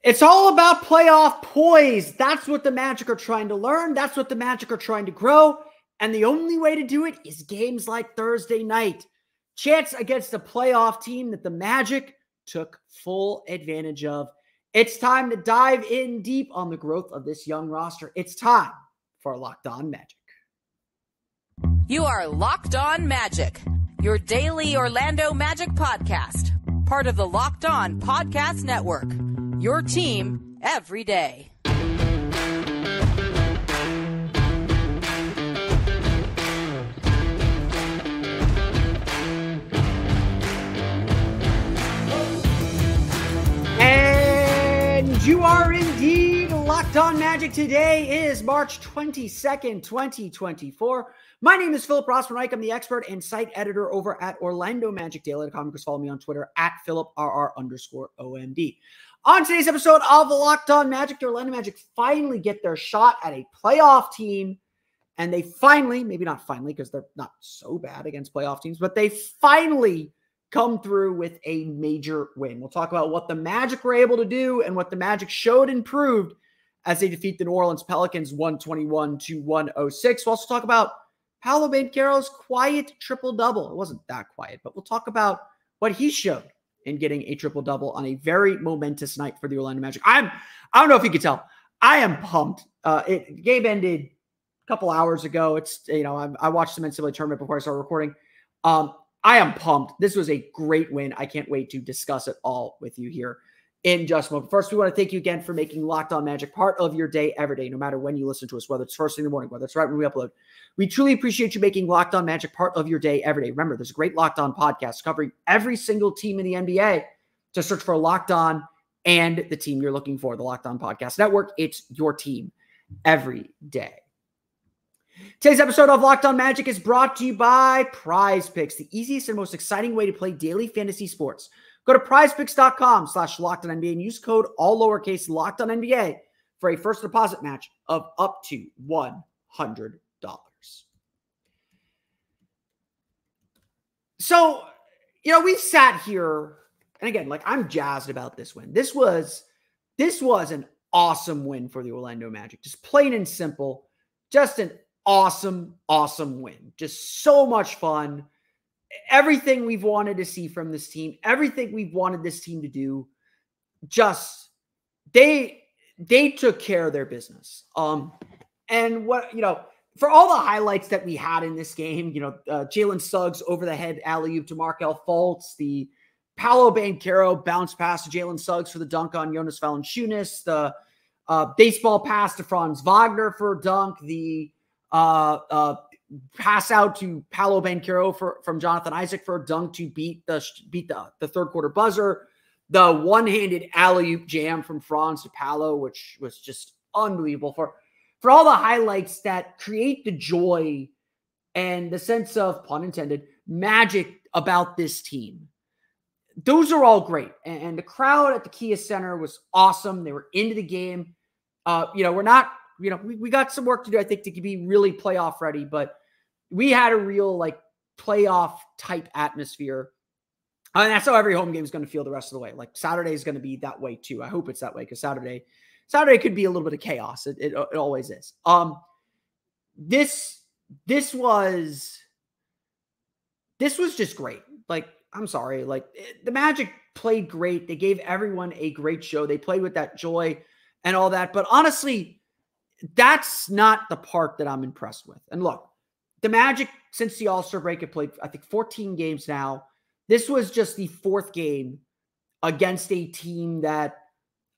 It's all about playoff poise. That's what the Magic are trying to learn. That's what the Magic are trying to grow. And the only way to do it is games like Thursday night. Chance against a playoff team that the Magic took full advantage of. It's time to dive in deep on the growth of this young roster. It's time for Locked On Magic. You are Locked On Magic, your daily Orlando Magic podcast. Part of the Locked On Podcast Network. Your team every day. And you are indeed Locked On Magic. Today is March 22nd, 2024. My name is Philip Rossman-Reich. I'm the expert and site editor over at OrlandoMagicDaily.com. You can follow me on Twitter at PhilipRR_OMD. On today's episode of Locked On Magic, the Orlando Magic finally get their shot at a playoff team. And they finally, maybe not finally because they're not so bad against playoff teams, but they finally come through with a major win. We'll talk about what the Magic were able to do and what the Magic showed and proved as they defeat the New Orleans Pelicans 121-106. We'll also talk about Paolo Banchero's quiet triple-double. It wasn't that quiet, but we'll talk about what he showed in getting a triple-double on a very momentous night for the Orlando Magic. I don't know if you could tell. I am pumped. Game ended a couple hours ago. I watched the NCAA tournament before I started recording. I am pumped. This was a great win. I can't wait to discuss it all with you here in just a moment. First, we want to thank you again for making Locked On Magic part of your day every day, no matter when you listen to us, whether it's first thing in the morning, whether it's right when we upload. We truly appreciate you making Locked On Magic part of your day every day. Remember, there's a great Locked On podcast covering every single team in the NBA. Just search for Locked On and the team you're looking for, the Locked On Podcast Network. It's your team every day. Today's episode of Locked On Magic is brought to you by Prize Picks, the easiest and most exciting way to play daily fantasy sports. Go to prizepicks.com/LockedOnNBA and use code all lowercase LockedOnNBA for a first deposit match of up to $100. So, we sat here, and again, I'm jazzed about this win. This was an awesome win for the Orlando Magic. Just plain and simple, just an awesome win. Just so much fun. Everything we've wanted to see from this team, everything we've wanted this team to do, just they took care of their business. And what, for all the highlights that we had in this game, Jalen Suggs over the head alley-oop to Markelle Fultz, the Paolo Banchero bounce pass to Jalen Suggs for the dunk on Jonas Valanciunas, the baseball pass to Franz Wagner for a dunk, the pass out to Paolo Banchero from Jonathan Isaac for a dunk to beat the third quarter buzzer. The one-handed alley-oop jam from Franz to Paolo, which was just unbelievable. For all the highlights that create the joy and the sense of, pun intended, magic about this team. Those are all great. And the crowd at the Kia Center was awesome. They were into the game. We're not, we got some work to do, I think, to be really playoff ready, but we had a real playoff type atmosphere. And that's how every home game is going to feel the rest of the way. Saturday is going to be that way too. I hope it's that way because Saturday could be a little bit of chaos. It always is. This was just great. I'm sorry. The Magic played great. They gave everyone a great show. They played with that joy and all that. But honestly, that's not the part that I'm impressed with. And look, the Magic, since the All-Star break, have played, I think, 14 games now. This was just the fourth game against a team that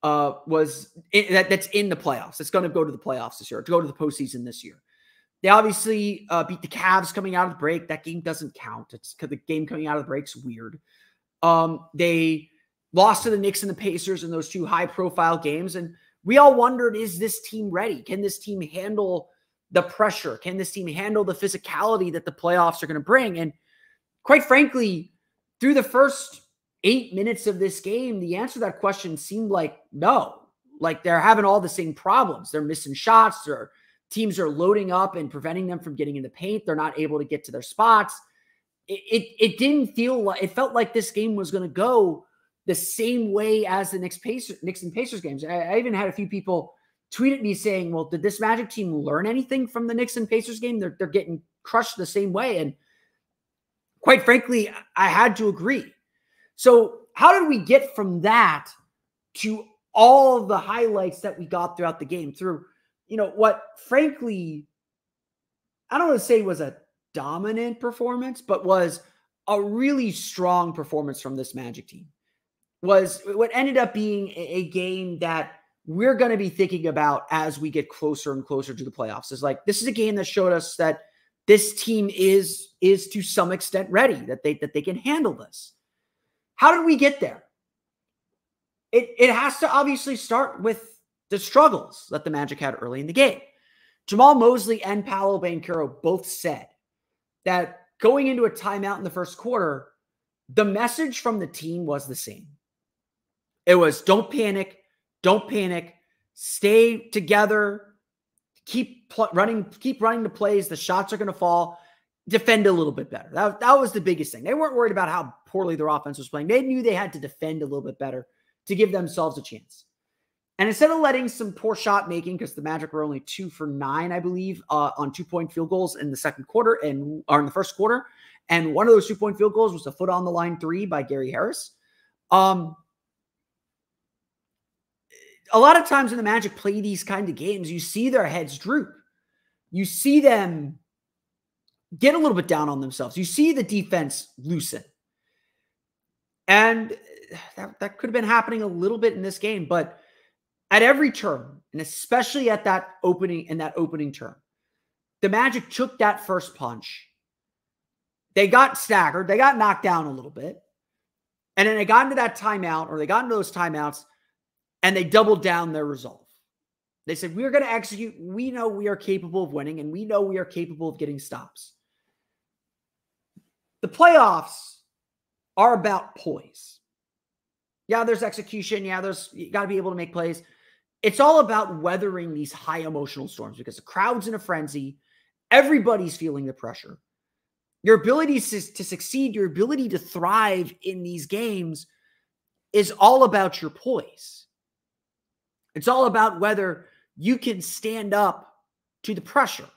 that's in the playoffs. It's going to go to the playoffs this year, to go to the postseason this year. They obviously beat the Cavs coming out of the break. That game doesn't count. It's because the game coming out of the break's weird. They lost to the Knicks and the Pacers in those two high-profile games, and we all wondered, is this team ready? Can this team handle the pressure? Can this team handle the physicality that the playoffs are going to bring? And quite frankly, through the first 8 minutes of this game, the answer to that question seemed like no. They're having all the same problems. They're missing shots. Their teams are loading up and preventing them from getting in the paint. They're not able to get to their spots. It didn't feel like, it felt like this game was going to go the same way as the Knicks and Pacers games. I even had a few people tweet at me saying, well, did this Magic team learn anything from the Knicks and Pacers game? They're getting crushed the same way. And quite frankly, I had to agree. So how did we get from that to all of the highlights that we got throughout the game through, what frankly, I don't want to say was a dominant performance, but was a really strong performance from this Magic team? Was what ended up being a game that we're going to be thinking about as we get closer and closer to the playoffs. Is like, this is a game that showed us that this team is to some extent ready, that they can handle this. How did we get there? It has to obviously start with the struggles that the Magic had early in the game. Jamal Mosley and Paolo Banchero both said that going into a timeout in the first quarter, the message from the team was the same. It was, don't panic, stay together, keep running the plays, the shots are going to fall, defend a little bit better. That was the biggest thing. They weren't worried about how poorly their offense was playing. They knew they had to defend a little bit better to give themselves a chance. And instead of letting some poor shot making, because the Magic were only 2 for 9, I believe, on 2-point field goals in the second quarter or in the first quarter. And one of those 2-point field goals was a foot on the line 3 by Gary Harris. A lot of times when the Magic play these kind of games, you see their heads droop. You see them get a little bit down on themselves. You see the defense loosen. And that could have been happening a little bit in this game, but at every turn, and especially at that opening turn, the Magic took that first punch. They got staggered. They got knocked down a little bit. And then they got into that timeout, or they got into those timeouts, and they doubled down their resolve. They said, we're going to execute. We know we are capable of winning, and we know we are capable of getting stops. The playoffs are about poise. Yeah, there's execution. Yeah, you got to be able to make plays. It's all about weathering these high emotional storms because the crowd's in a frenzy. Everybody's feeling the pressure. Your ability to succeed, your ability to thrive in these games is all about your poise. It's all about whether you can stand up to the pressure,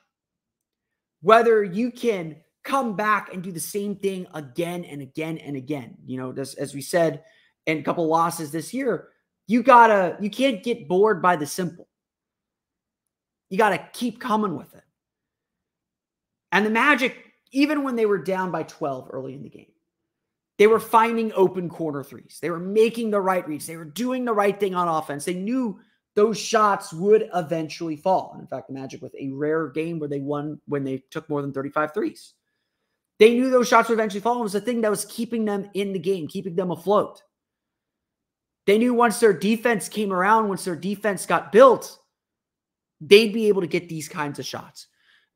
whether you can come back and do the same thing again and again and again. As we said in a couple losses this year, you can't get bored by the simple. You got to keep coming with it. And the Magic, even when they were down by 12 early in the game, they were finding open corner threes. They were making the right reads. They were doing the right thing on offense. They knew those shots would eventually fall. And in fact, the Magic with a rare game where they won when they took more than 35 threes. They knew those shots would eventually fall. It was the thing that was keeping them in the game, keeping them afloat. They knew once their defense came around, once their defense got built, they'd be able to get these kinds of shots.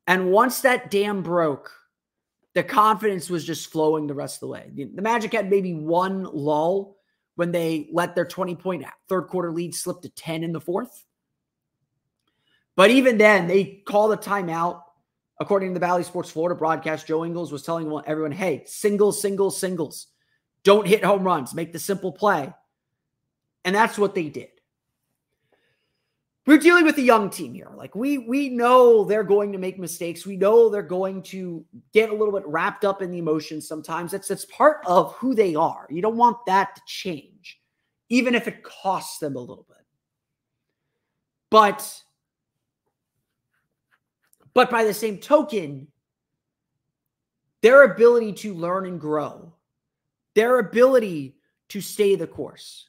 And once that dam broke, the confidence was just flowing the rest of the way. The Magic had maybe one lull when they let their 20-point third quarter lead slip to 10 in the fourth. But even then, they called a timeout. According to the Bally Sports Florida broadcast, Joe Ingles was telling everyone, hey, singles. Don't hit home runs. Make the simple play. And that's what they did. We're dealing with a young team here. Like we know they're going to make mistakes. We know they're going to get a little bit wrapped up in the emotions sometimes. That's part of who they are. You don't want that to change, even if it costs them a little bit. But by the same token, their ability to learn and grow, their ability to stay the course,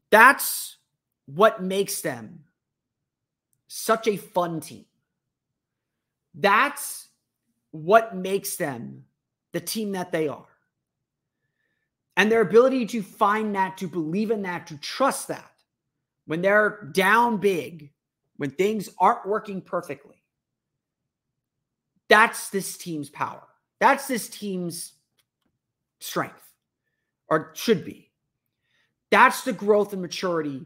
that's what makes them such a fun team. That's what makes them the team that they are. And their ability to find that, to believe in that, to trust that when they're down big, when things aren't working perfectly, that's this team's power. That's this team's strength, or should be. That's the growth and maturity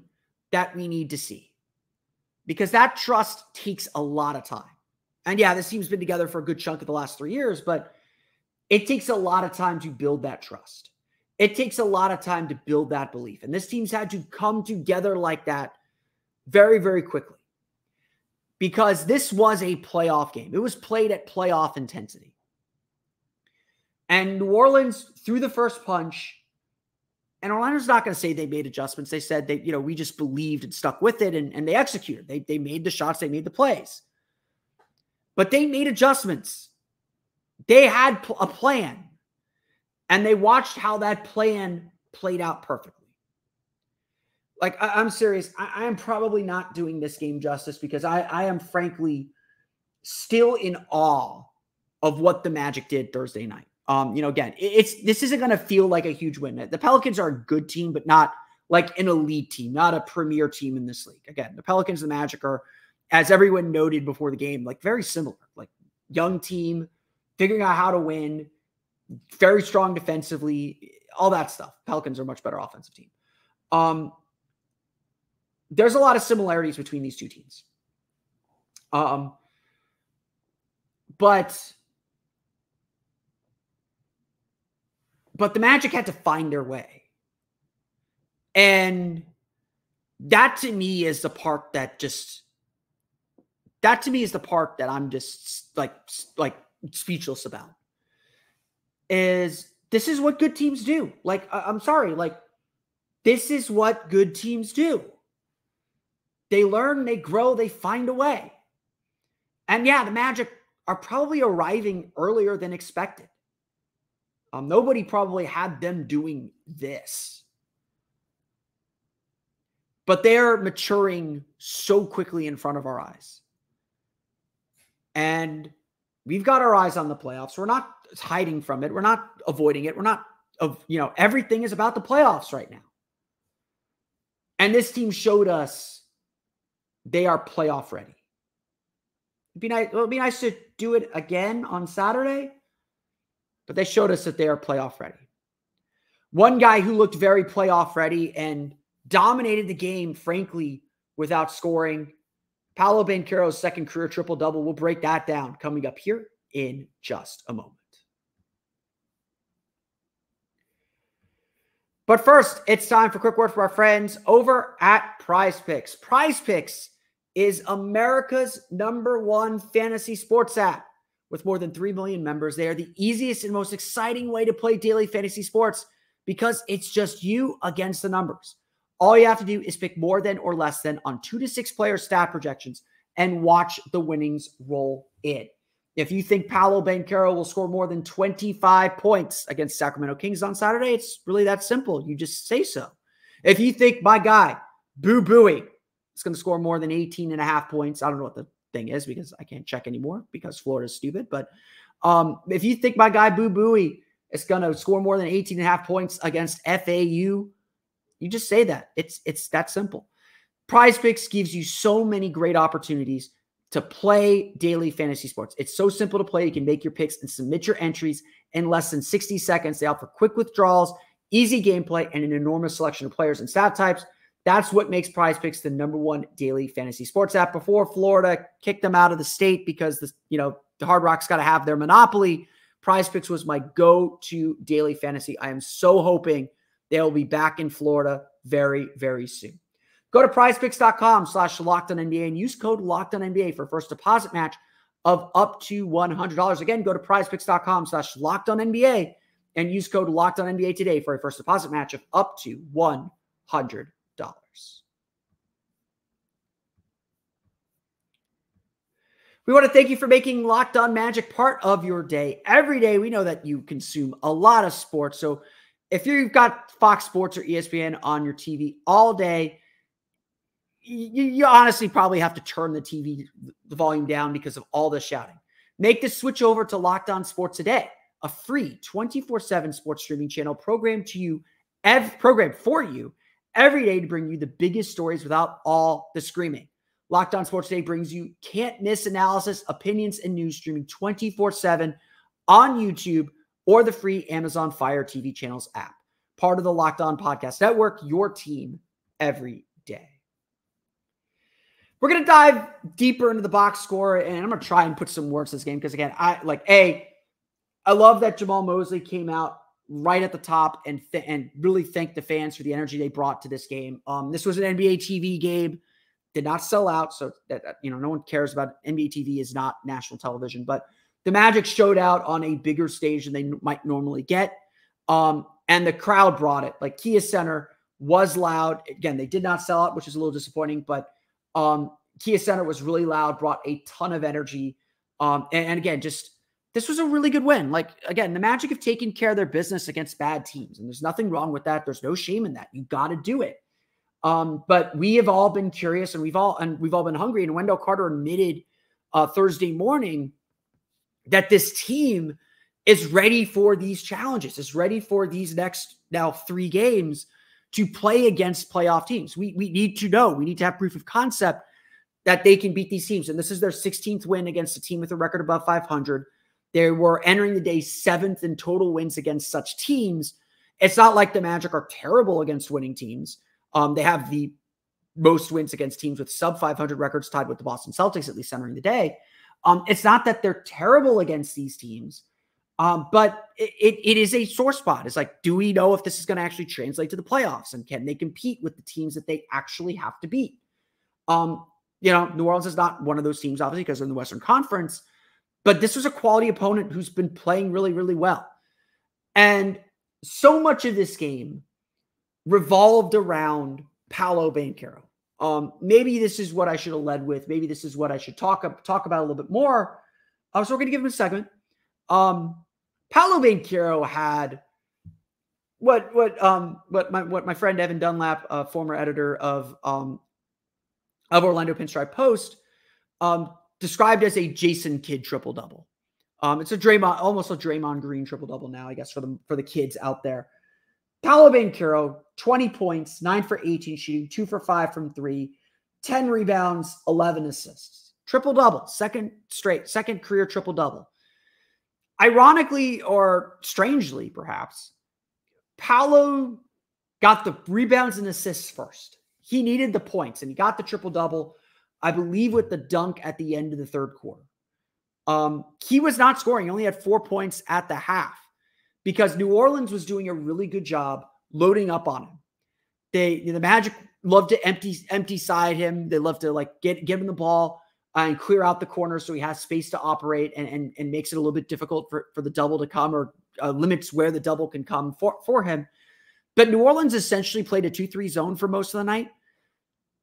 that we need to see, because that trust takes a lot of time. And yeah, this team's been together for a good chunk of the last 3 years, but it takes a lot of time to build that trust. It takes a lot of time to build that belief. And this team's had to come together like that very, very quickly. Because this was a playoff game. It was played at playoff intensity. And New Orleans threw the first punch. And Orlando's not going to say they made adjustments. They said they, we just believed and stuck with it, and they executed. They made the shots. They made the plays. But they made adjustments. They had a plan. And they watched how that plan played out perfectly. Like, I'm serious. I am probably not doing this game justice because I am frankly still in awe of what the Magic did Thursday night. Again, this isn't going to feel like a huge win. The Pelicans are a good team, but not like an elite team, not a premier team in this league. Again, the Pelicans and the Magic are, as everyone noted before the game, like very similar, like young team, figuring out how to win, very strong defensively, all that stuff. Pelicans are a much better offensive team. There's a lot of similarities between these two teams. But the Magic had to find their way. And that to me is the part that I'm just like speechless about. This is what good teams do. Like, I'm sorry, like, this is what good teams do. They learn, they grow, they find a way. And yeah, the Magic are probably arriving earlier than expected. Nobody probably had them doing this. But they're maturing so quickly in front of our eyes. And we've got our eyes on the playoffs. We're not hiding from it. We're not avoiding it. We're not, everything is about the playoffs right now. And this team showed us they are playoff ready. It would be nice to do it again on Saturday, but they showed us that they are playoff ready. One guy who looked very playoff ready and dominated the game, frankly, without scoring, Paolo Banchero's second career triple-double. We'll break that down coming up here in just a moment. But first, it's time for a quick word from our friends over at Prize Picks. Prize Picks is America's #1 fantasy sports app. With more than 3 million members, they are the easiest and most exciting way to play daily fantasy sports because it's just you against the numbers. All you have to do is pick more than or less than on 2 to 6 player stat projections and watch the winnings roll in. If you think Paolo Banchero will score more than 25 points against Sacramento Kings on Saturday, it's really that simple. You just say so. If you think my guy, Boo Buie, is going to score more than 18.5 points, I don't know what the thing is because I can't check anymore because Florida's stupid. But if you think my guy, Boo Buie, is going to score more than 18.5 points against FAU, you just say that. It's that simple. Prize Picks gives you so many great opportunities to play daily fantasy sports. It's so simple to play. You can make your picks and submit your entries in less than 60 seconds. They offer quick withdrawals, easy gameplay, and an enormous selection of players and stat types. That's what makes Prize Picks the #1 daily fantasy sports app. Before Florida kicked them out of the state because the Hard Rock's got to have their monopoly, Prize Picks was my go-to daily fantasy. I am so hoping they'll be back in Florida very, very soon. Go to prizepicks.com/LockedOnNBA and use code LockedOnNBA for a first deposit match of up to $100. Again, go to prizepicks.com/LockedOnNBA and use code LockedOnNBA today for a first deposit match of up to $100. We want to thank you for making Locked On Magic part of your day. Every day, we know that you consume a lot of sports. So if you've got Fox Sports or ESPN on your TV all day, you honestly probably have to turn the volume down because of all the shouting. Make the switch over to Locked On Sports Today, a free 24/7 sports streaming channel programmed for you every day to bring you the biggest stories without all the screaming. Locked On Sports Today brings you can't-miss analysis, opinions, and news streaming 24/7 on YouTube or the free Amazon Fire TV channels app. Part of the Locked On Podcast Network, your team every day. We're going to dive deeper into the box score, and I'm going to try and put some words in this game because, again, I love that Jamal Mosley came out right at the top and really thank the fans for the energy they brought to this game. This was an NBA TV game, did not sell out. So that, no one cares about NBA TV is not national television, but the Magic showed out on a bigger stage than they might normally get. And the crowd brought it. Like Kia Center was loud. Again, they did not sell out, which is a little disappointing, but Kia Center was really loud, brought a ton of energy. And again, this was a really good win. Like, again, the Magic have taken care of their business against bad teams, and there's nothing wrong with that. There's no shame in that. You got to do it. But we have all been curious, and we've all been hungry. And Wendell Carter admitted Thursday morning that this team is ready for these challenges, is ready for these next now 3 games to play against playoff teams. We need to know. We need to have proof of concept that they can beat these teams. And this is their 16th win against a team with a record above 500. They were entering the day 7th in total wins against such teams. It's not like the Magic are terrible against winning teams. They have the most wins against teams with sub 500 records, tied with the Boston Celtics, at least entering the day. It's not that they're terrible against these teams, but it is a sore spot. It's like, do we know if this is going to actually translate to the playoffs, and can they compete with the teams that they actually have to beat? New Orleans is not one of those teams, obviously, because they're in the Western Conference, but this was a quality opponent who's been playing really, really well. And so much of this game revolved around Paolo Banchero. Maybe this is what I should have led with. Maybe this is what I should talk about a little bit more. So we're going to give him a segment. Paolo Banchero had what my friend Evan Dunlap, former editor of Orlando Pinstripe Post, described as a Jason Kidd triple-double. It's almost a Draymond Green triple-double now, I guess, for the kids out there. Paolo Banchero, 20 points, 9 for 18 shooting, 2 for 5 from 3, 10 rebounds, 11 assists. Triple-double, second career triple-double. Ironically, or strangely perhaps, Paolo got the rebounds and assists first. He needed the points, and he got the triple-double, I believe, with the dunk at the end of the third quarter. He was not scoring. He only had 4 points at the half because New Orleans was doing a really good job loading up on him. The Magic love to empty side him. They love to get him the ball and clear out the corner so he has space to operate and makes it a little bit difficult for the double to come, or limits where the double can come for him. But New Orleans essentially played a 2-3 zone for most of the night.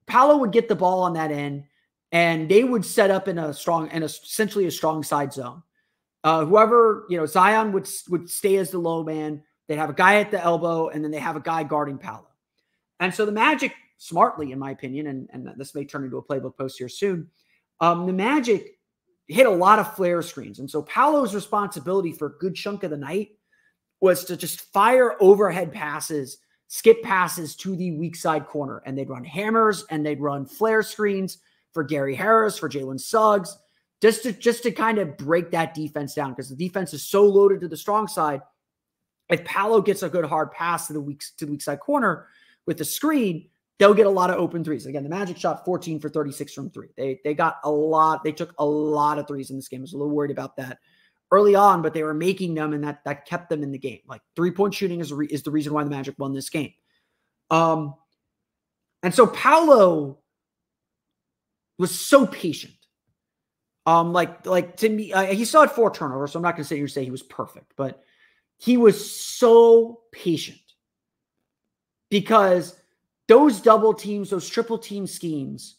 Paolo would get the ball on that end, and they would set up in essentially a strong side zone. Zion would stay as the low man. They'd have a guy at the elbow, and then they have a guy guarding Paolo. And so the Magic, smartly, in my opinion, and this may turn into a playbook post here soon, the Magic hit a lot of flare screens. And so Paolo's responsibility for a good chunk of the night was to just fire overhead passes, skip passes to the weak side corner. And they'd run hammers and they'd run flare screens for Gary Harris, for Jalen Suggs, just to kind of break that defense down, because the defense is so loaded to the strong side. If Paolo gets a good hard pass to the weak side corner with the screen, they'll get a lot of open threes. Again, the Magic shot 14 for 36 from 3. They got a lot. They took a lot of threes in this game. I was a little worried about that early on, but they were making them, and that kept them in the game. Like, 3-point shooting is the reason why the Magic won this game. And so Paolo was so patient. To me, he still had 4 turnovers, so I'm not going to sit here and say he was perfect, but he was so patient, because those double teams, those triple team schemes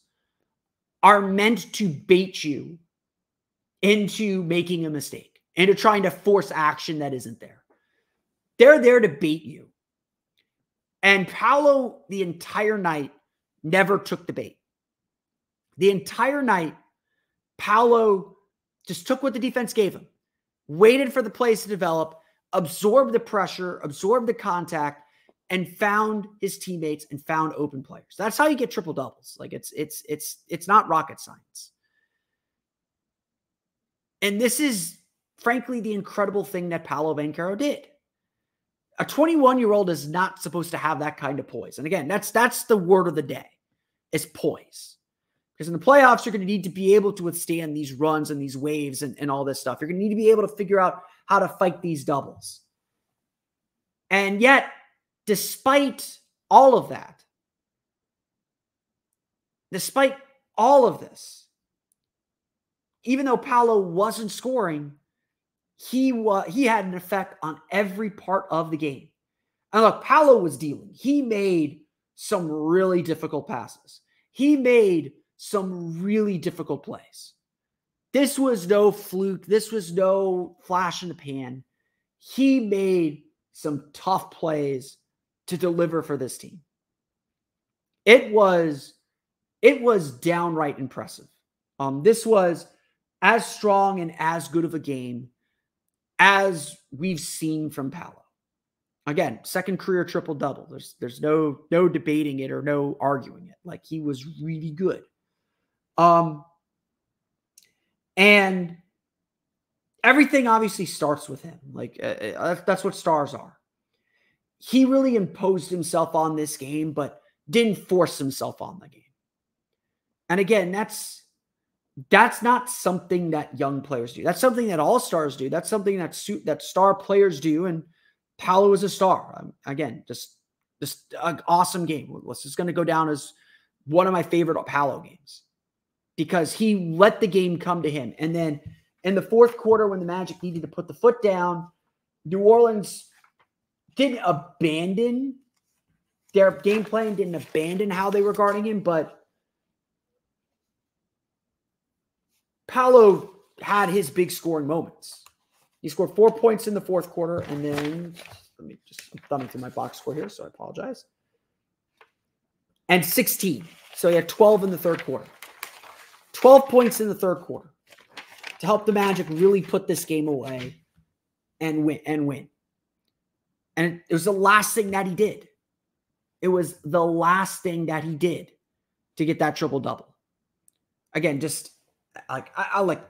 are meant to bait you into making a mistake, into trying to force action that isn't there. They're there to bait you. And Paolo, the entire night, never took the bait. The entire night, Paolo just took what the defense gave him, waited for the plays to develop, absorbed the pressure, absorbed the contact, and found his teammates and found open players. That's how you get triple doubles. Like, it's not rocket science. And this is, frankly, the incredible thing that Paolo Banchero did. A 21-year-old is not supposed to have that kind of poise. And again, that's the word of the day, is poise. Because in the playoffs, you're going to need to be able to withstand these runs and these waves and all this stuff. You're going to need to be able to figure out how to fight these doubles. And yet, despite all of that, despite all of this, even though Paolo wasn't scoring, he had an effect on every part of the game. And look, Paolo was dealing. He made some really difficult passes. He made some really difficult plays. This was no fluke. This was no flash in the pan. He made some tough plays to deliver for this team. It was downright impressive. This was as strong and as good of a game as we've seen from Paolo. Again, second career triple-double. There's no debating it or no arguing it. Like, he was really good. And everything obviously starts with him. Like, that's what stars are. He really imposed himself on this game, but didn't force himself on the game. And again, that's not something that young players do. That's something that all stars do. That's something that star players do. And Paolo is a star. Again, just an awesome game. This is going to go down as one of my favorite Paolo games because he let the game come to him. And then in the fourth quarter, when the Magic needed to put the foot down, New Orleans didn't abandon their game plan, didn't abandon how they were guarding him, but Paolo had his big scoring moments. He scored 4 points in the fourth quarter, and then I'm thumbing through my box score here, so I apologize. And 16. So he had 12 in the third quarter. 12 points in the third quarter to help the Magic really put this game away and win. And it was the last thing that he did. It was the last thing that he did to get that triple-double. Again, just like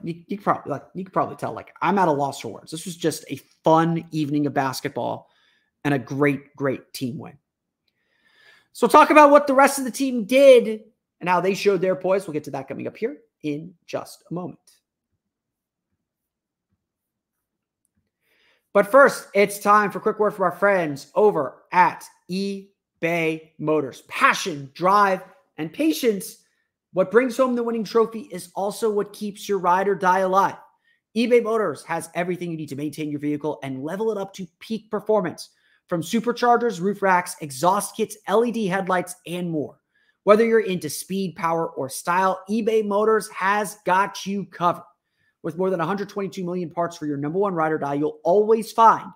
you could probably tell, like, I'm at a loss for words. This was just a fun evening of basketball and a great, great team win. So we'll talk about what the rest of the team did and how they showed their poise. We'll get to that coming up here in just a moment. But first, it's time for a quick word from our friends over at eBay Motors. Passion, drive, and patience. What brings home the winning trophy is also what keeps your ride or die alive. eBay Motors has everything you need to maintain your vehicle and level it up to peak performance. From superchargers, roof racks, exhaust kits, LED headlights, and more. Whether you're into speed, power, or style, eBay Motors has got you covered. With more than 122 million parts for your number one ride or die, you'll always find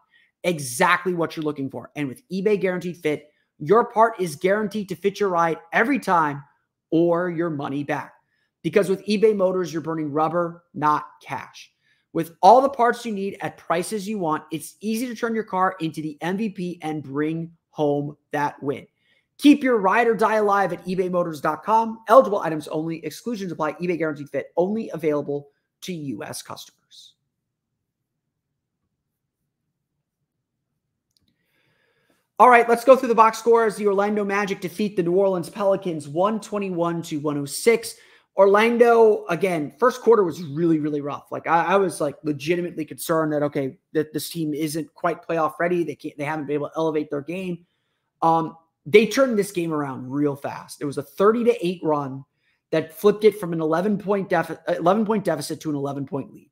exactly what you're looking for. And with eBay Guaranteed Fit, your part is guaranteed to fit your ride every time or your money back. Because with eBay Motors, you're burning rubber, not cash. With all the parts you need at prices you want, it's easy to turn your car into the MVP and bring home that win. Keep your ride or die alive at ebaymotors.com. Eligible items only. Exclusions apply. eBay Guaranteed Fit. Only available to U.S. customers. All right, let's go through the box scores. The Orlando Magic defeat the New Orleans Pelicans 121-106. Orlando, again, first quarter was really, really rough. Like, I was like legitimately concerned that, okay, that this team isn't quite playoff ready. They haven't been able to elevate their game. They turned this game around real fast. It was a 30-8 run that flipped it from an 11-point deficit to an 11-point lead.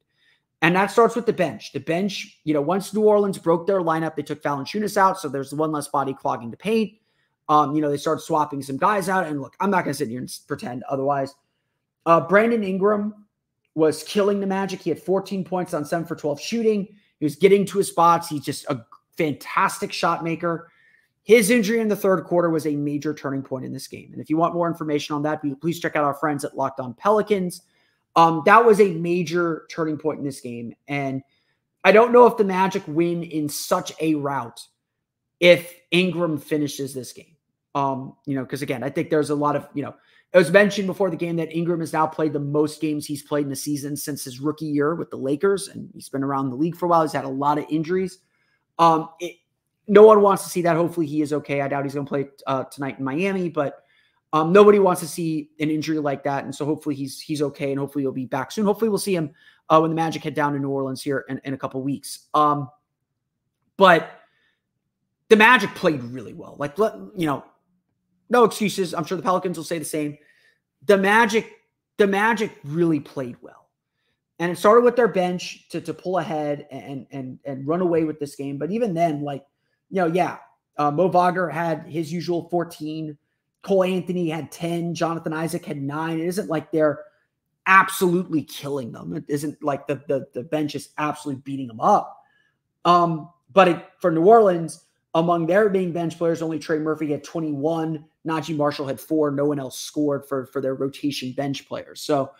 And that starts with the bench. The bench, once New Orleans broke their lineup, they took Valanciunas out, so there's one less body clogging the paint. They started swapping some guys out. And look, I'm not going to sit here and pretend otherwise. Brandon Ingram was killing the Magic. He had 14 points on 7 for 12 shooting. He was getting to his spots. He's just a fantastic shot maker. His injury in the third quarter was a major turning point in this game. And if you want more information on that, please check out our friends at Locked On Pelicans. That was a major turning point in this game. And I don't know if the Magic win in such a rout if Ingram finishes this game. Because again, I think there's a lot of, it was mentioned before the game that Ingram has now played the most games he's played in the season since his rookie year with the Lakers. And he's been around the league for a while. He's had a lot of injuries. No one wants to see that. Hopefully he is okay. I doubt he's going to play tonight in Miami, but nobody wants to see an injury like that. And so hopefully he's okay, and hopefully he'll be back soon. Hopefully we'll see him when the Magic head down to New Orleans here in a couple weeks. But the Magic played really well. Like, no excuses. I'm sure the Pelicans will say the same. The Magic really played well. And it started with their bench to pull ahead and run away with this game. But even then, Mo Wagner had his usual 14. Cole Anthony had 10. Jonathan Isaac had 9. It isn't like they're absolutely killing them. It isn't like the bench is absolutely beating them up. For New Orleans, among their main bench players, only Trey Murphy had 21. Najee Marshall had 4. No one else scored for their rotation bench players. So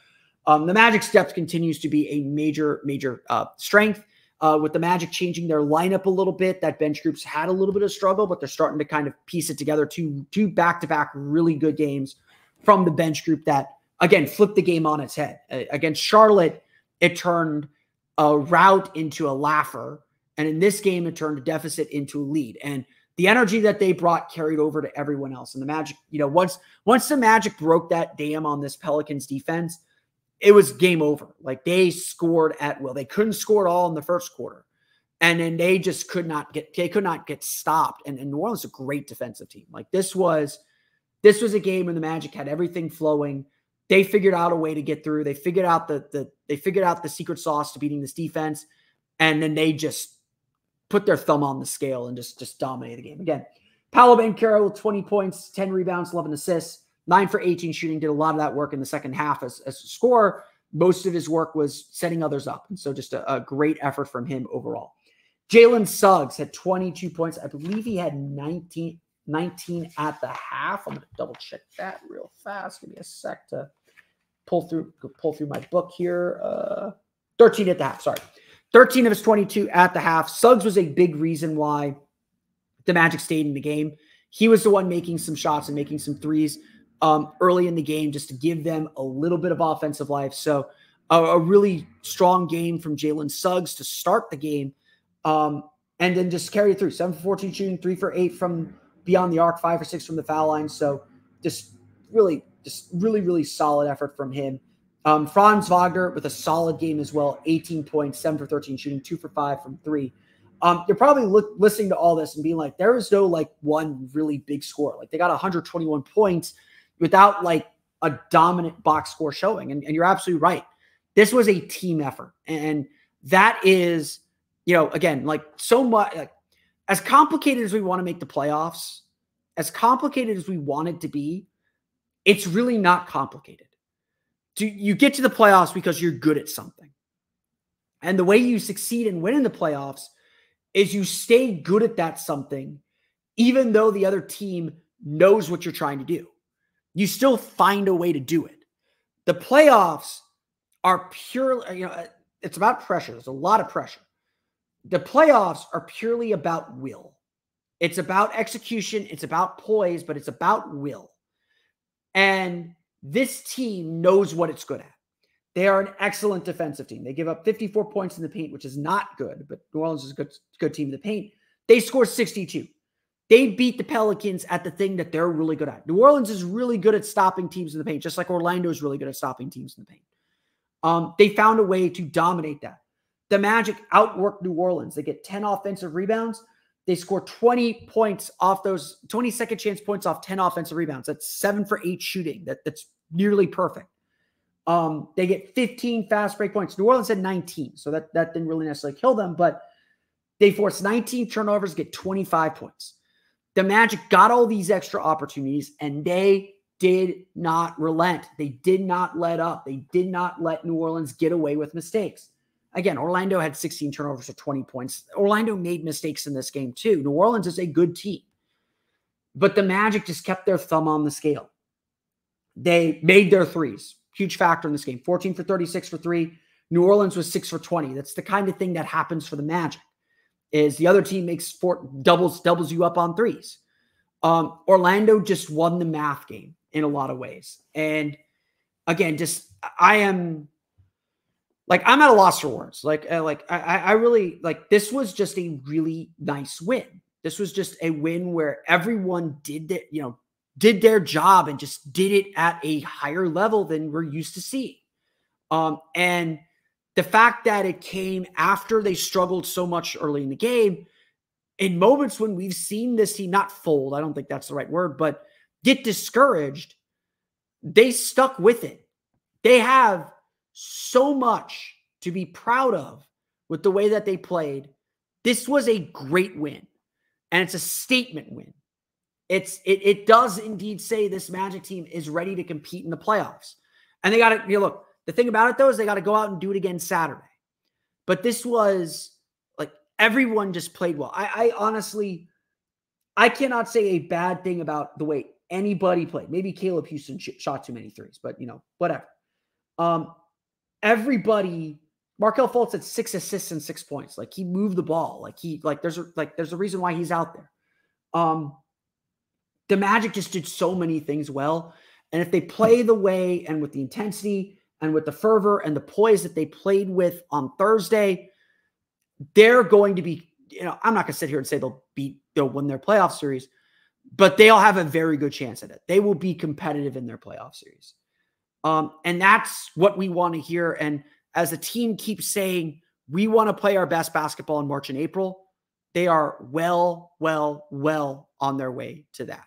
the Magic's depth continues to be a major strength. With the Magic changing their lineup a little bit, that bench group's had a little bit of struggle, but they're starting to kind of piece it together. Two back-to-back really good games from the bench group that, again, flipped the game on its head. Against Charlotte, it turned a rout into a laugher. And in this game, it turned a deficit into a lead. And the energy that they brought carried over to everyone else. And the Magic, once the Magic broke that dam on this Pelicans defense, it was game over. Like, they scored at will. They couldn't score at all in the first quarter. And then they just could not get stopped. And New Orleans is a great defensive team. Like, this was a game where the Magic had everything flowing. They figured out a way to get through. They figured out the secret sauce to beating this defense. And then they just put their thumb on the scale and just dominate the game. Again, Paolo Banchero with 20 points, 10 rebounds, 11 assists, 9 for 18 shooting, did a lot of that work in the second half as a scorer. Most of his work was setting others up. And so just a great effort from him overall. Jalen Suggs had 22 points. I believe he had 19 at the half. I'm going to double check that real fast. Give me a sec to pull through my book here. 13 at the half, sorry. 13 of his 22 at the half. Suggs was a big reason why the Magic stayed in the game. He was the one making some shots and making some threes early in the game just to give them a little bit of offensive life. So a really strong game from Jalen Suggs to start the game, and then just carry it through. 7 for 14 shooting, 3 for 8 from beyond the arc, 5 for 6 from the foul line. So just really solid effort from him. Franz Wagner with a solid game as well, 18 points, 7 for 13 shooting, 2 for 5 from 3. You're probably listening to all this and being like, there is no one really big score. Like, they got 121 points without a dominant box score showing. And you're absolutely right. This was a team effort. And that is, again, so much, as complicated as we want to make the playoffs, as complicated as we want it to be, it's really not complicated. You get to the playoffs because you're good at something. And the way you succeed and win in the playoffs is you stay good at that something, even though the other team knows what you're trying to do. You still find a way to do it. The playoffs are purely, it's about pressure. There's a lot of pressure. The playoffs are purely about will. It's about execution. It's about poise, but it's about will. And this team knows what it's good at. They are an excellent defensive team. They give up 54 points in the paint, which is not good, but New Orleans is a good team in the paint. They score 62. They beat the Pelicans at the thing that they're really good at. New Orleans is really good at stopping teams in the paint, just like Orlando is really good at stopping teams in the paint. They found a way to dominate that. The Magic outworked New Orleans. They get 10 offensive rebounds. They score 20 points off those 20 second chance points off 10 offensive rebounds. That's 7 for 8 shooting. That's nearly perfect. They get 15 fast break points. New Orleans had 19, so that didn't really necessarily kill them, but they forced 19 turnovers, get 25 points. The Magic got all these extra opportunities, and they did not relent. They did not let up. They did not let New Orleans get away with mistakes. Again, Orlando had 16 turnovers for 20 points. Orlando made mistakes in this game too. New Orleans is a good team. But the Magic just kept their thumb on the scale. They made their threes. Huge factor in this game. 14 for 36 for 3. New Orleans was 6 for 20. That's the kind of thing that happens for the Magic. Is the other team makes doubles you up on threes. Orlando just won the math game in a lot of ways. And again, I'm at a loss for words. I really this was just a really nice win. This was just a win where everyone did their job and just did it at a higher level than we're used to seeing. And the fact that it came after they struggled so much early in the game, in moments when we've seen this team not fold, I don't think that's the right word, but get discouraged, they stuck with it. They have so much to be proud of with the way that they played. This was a great win, and it's a statement win. It does indeed say this Magic team is ready to compete in the playoffs. And they got to, look, the thing about it though is they got to go out and do it again Saturday. But this was like everyone just played well. I honestly, I cannot say a bad thing about the way anybody played. Maybe Caleb Houston shot too many threes, but whatever. Everybody, Markelle Fultz had 6 assists and 6 points. Like he moved the ball. There's a reason why he's out there. The Magic just did so many things well. And if they play the way and with the intensity and with the fervor and the poise that they played with on Thursday, they're going to be, I'm not going to sit here and say they'll win their playoff series, but they'll have a very good chance at it. They will be competitive in their playoff series. And that's what we want to hear. And as the team keeps saying, we want to play our best basketball in March and April, they are well on their way to that.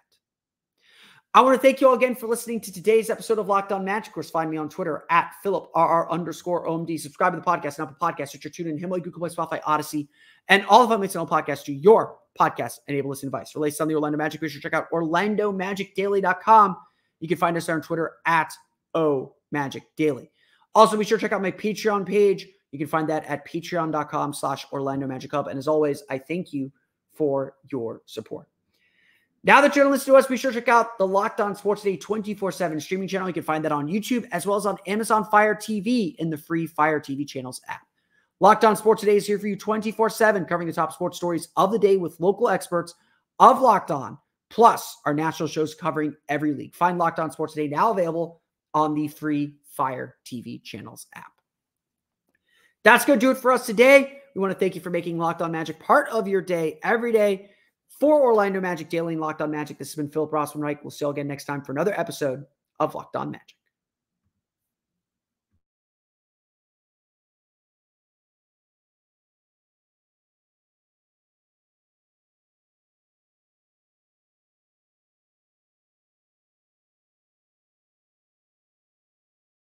I want to thank you all again for listening to today's episode of Locked On Magic. Of course, find me on Twitter at @PhilipRR_OMD. Subscribe to the podcast, Apple Podcasts, Stitcher, TuneIn, Himalaya, Google Play, Spotify, Odyssey, and all of them makes an podcast to your podcast-enabled listening device. For latest on the Orlando Magic, be sure to check out OrlandoMagicDaily.com. You can find us there on Twitter at @OMagicDaily. Also, be sure to check out my Patreon page. You can find that at patreon.com/OrlandoMagicHub. And as always, I thank you for your support. Now that you're listening to us, be sure to check out the Locked On Sports Today 24/7 streaming channel. You can find that on YouTube as well as on Amazon Fire TV in the free Fire TV channels app. Locked On Sports Today is here for you 24/7, covering the top sports stories of the day with local experts of Locked On, plus our national shows covering every league. Find Locked On Sports Today now available on the free Fire TV channels app. That's going to do it for us today. We want to thank you for making Locked On Magic part of your day every day. For Orlando Magic Daily and Locked On Magic, this has been Philip Rossman-Reich. We'll see you all again next time for another episode of Locked On Magic.